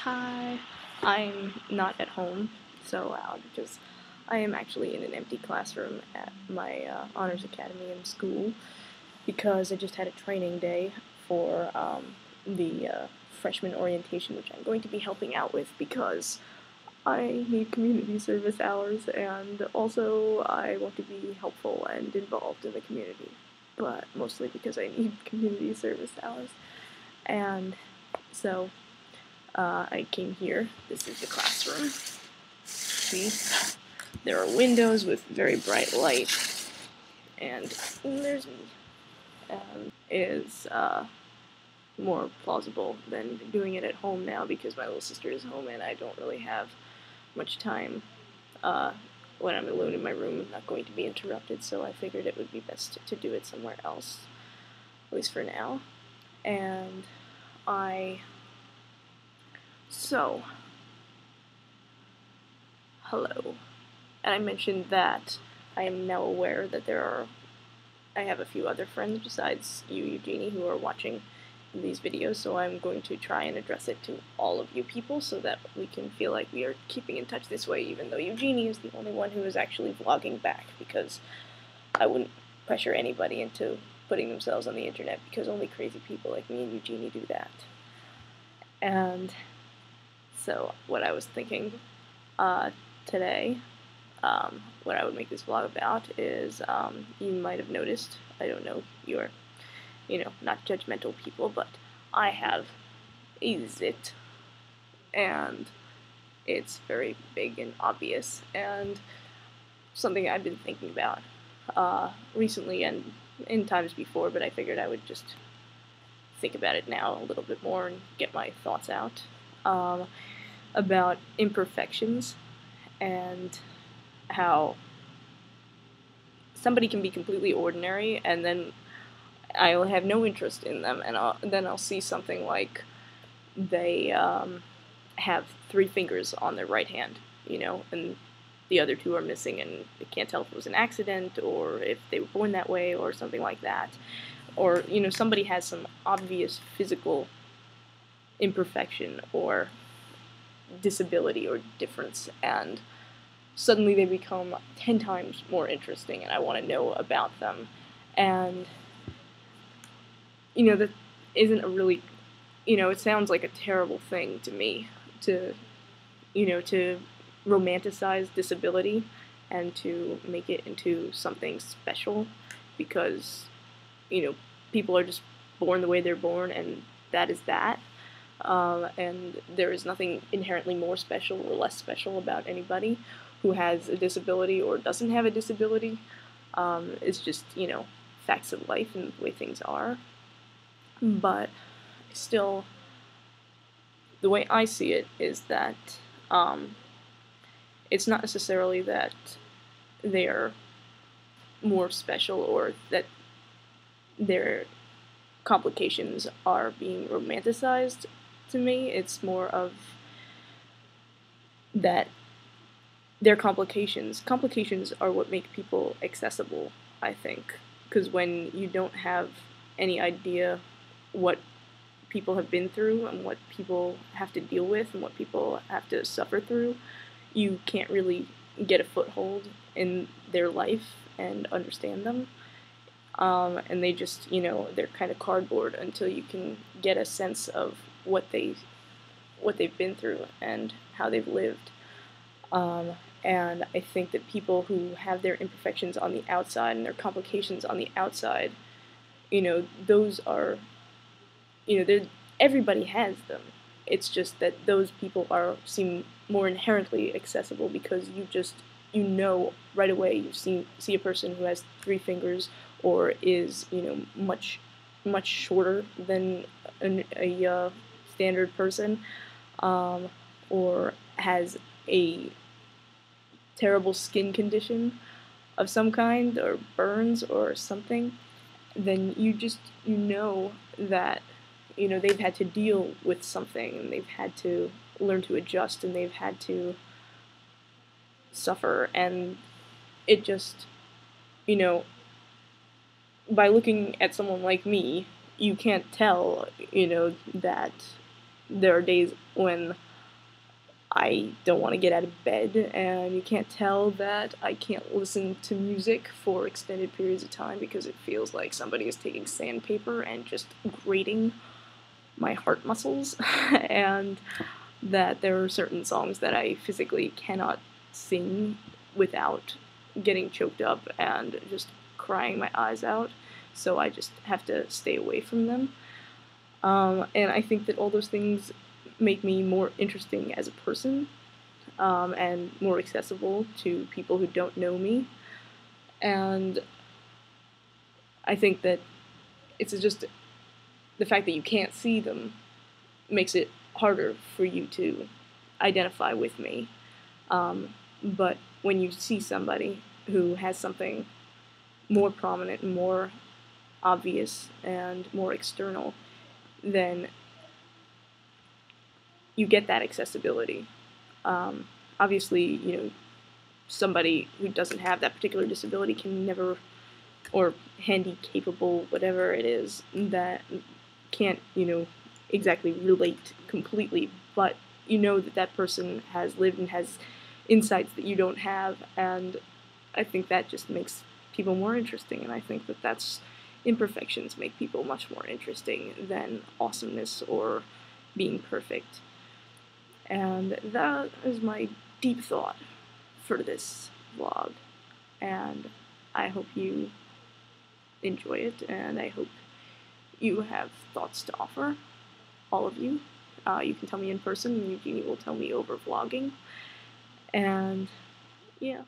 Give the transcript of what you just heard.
Hi, I'm not at home, so loud because I am actually in an empty classroom at my honors academy in school because I just had a training day for the freshman orientation, which I'm going to be helping out with because I need community service hours and also I want to be helpful and involved in the community, but mostly because I need community service hours. And so I came here. This is the classroom. See, there are windows with very bright light, and there's me. Is more plausible than doing it at home now because my little sister is home and I don't really have much time when I'm alone in my room. I'm not going to be interrupted, so I figured it would be best to do it somewhere else, at least for now. And So, hello. And I mentioned that I am now aware that I have a few other friends besides you, Eugenie, who are watching these videos, so I'm going to try and address it to all of you people so that we can feel like we are keeping in touch this way, even though Eugenie is the only one who is actually vlogging back, because I wouldn't pressure anybody into putting themselves on the internet, because only crazy people like me and Eugenie do that. And so, what I was thinking today, what I would make this vlog about is, you might have noticed, I don't know, you're, not judgmental people, but I have a zit, and it's very big and obvious, and something I've been thinking about, recently and in times before, but I figured I would just think about it now a little bit more and get my thoughts out, about imperfections, and how somebody can be completely ordinary and then I'll have no interest in them, and then I'll see something like they have 3 fingers on their right hand, and the other 2 are missing, and I can't tell if it was an accident or if they were born that way or something like that. Or, somebody has some obvious physical imperfection or disability or difference, and suddenly they become 10 times more interesting, and I want to know about them. And, that isn't a really, it sounds like a terrible thing to me to, to romanticize disability and to make it into something special because, people are just born the way they're born, and that is that. And there is nothing inherently more special or less special about anybody who has a disability or doesn't have a disability. It's just, facts of life and the way things are. But still, the way I see it is that it's not necessarily that they're more special or that their complications are being romanticized to me. It's more of that their complications are what make people accessible, I think. Because when you don't have any idea what people have been through and what people have to deal with and what people have to suffer through, you can't really get a foothold in their life and understand them. And they just, they're kind of cardboard until you can get a sense of what they've been through and how they've lived. And I think that people who have their imperfections on the outside and their complications on the outside, those are, everybody has them. It's just that those people seem more inherently accessible because you know right away. You see a person who has 3 fingers or is, much shorter than a standard person, or has a terrible skin condition of some kind, or burns or something, then you know that, they've had to deal with something, and they've had to learn to adjust, and they've had to suffer, and it just, by looking at someone like me, you can't tell, that there are days when I don't want to get out of bed, and you can't tell that I can't listen to music for extended periods of time because it feels like somebody is taking sandpaper and just grating my heart muscles, and that there are certain songs that I physically cannot sing without getting choked up and just crying my eyes out, so I just have to stay away from them. And I think that all those things make me more interesting as a person, and more accessible to people who don't know me. And I think that it's just the fact that you can't see them makes it harder for you to identify with me. But when you see somebody who has something more prominent and more obvious and more external, then you get that accessibility. Obviously, somebody who doesn't have that particular disability can never, or handy capable, whatever it is, that can't, exactly relate completely, but you know that that person has lived and has insights that you don't have, and I think that just makes people more interesting, and I think that that's imperfections make people much more interesting than awesomeness or being perfect. And that is my deep thought for this vlog, and I hope you enjoy it, and I hope you have thoughts to offer, all of you. You can tell me in person, and Eugenie will tell me over vlogging, and yeah.